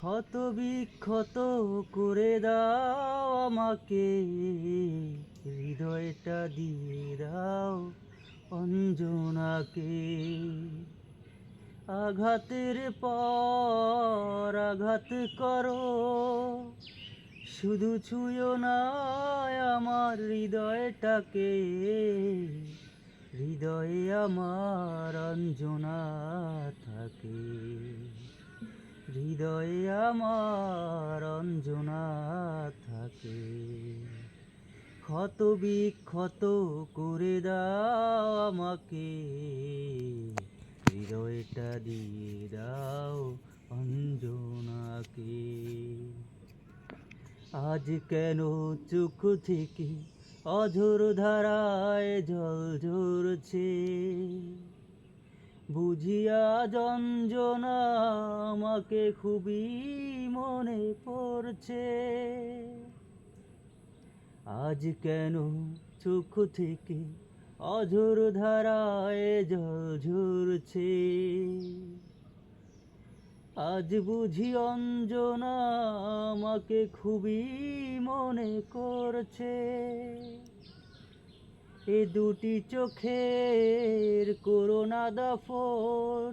ক্ষত বিক্ষত করে দাও আমাকে, হৃদয়টা দিয়ে দাও অঞ্জনাকে। আঘাতের পর আঘাত করো, শুধু ছুঁয়ো না আমার হৃদয়টাকে। হৃদয়ে আমার অঞ্জনা থাকে, হৃদয়ে আমার অঞ্জনা থাকে। ক্ষত বিক্ষত করে দাও আমাকে, হৃদয়টা দিয়ে দাও অঞ্জনাকে। আজ কেন চোখ থেকে অঝোর ধারায় জল ঝরছে, বুঝিয়া যঞ্জনা আমাকে খুবই মনে পড়ছে। আজ কেন চোখ থেকে অঝোর ধারায় জল ঝরছে, আজ বুঝি অঞ্জনা আমাকে খুবই মনে করছে। এ দুটি চোখের করোনা দাফন,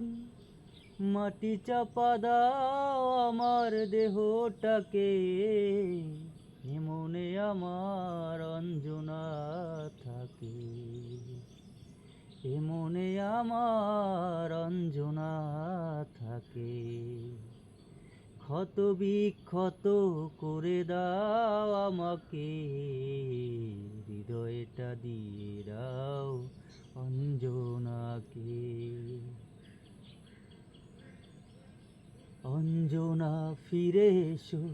মাটি চাপা দাও আমার দেহটাকে। এ মনে আমার অঞ্জনা থাকে, এ মনে আমার অঞ্জনা থাকে। ক্ষত বিক্ষত করে দাও আমাকে, হৃদয়টা দিয়ে দাও অঞ্জনাকে। অঞ্জনা ফিরে এসো,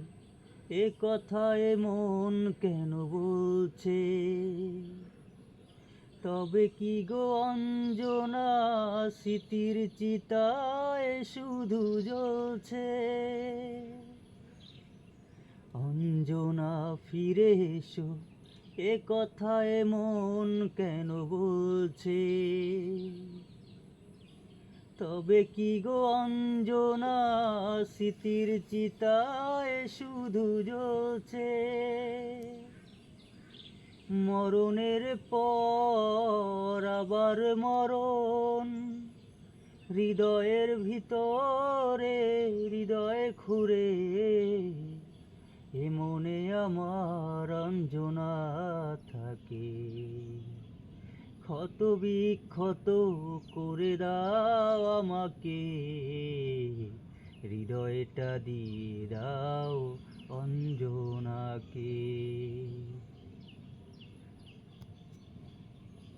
এ কথায় মন কেন বলছে? তবে কি গো অঞ্জনা, স্মৃতির চিতায় শুধু জ্বলছে। অঞ্জনা ফিরে এসো, এ কথায় মন কেন বলছে? তবে কি গো অঞ্জনা, স্মৃতির চিতায় শুধু জ্বলছে। মরণের পর আবার মরণ, হৃদয়ের ভিতরে হৃদয় খুঁড়ে। এ মনে আমার অঞ্জনা থাকে, ক্ষত বিক্ষত করে দাও আমাকে, হৃদয়টা দিয়ে দাও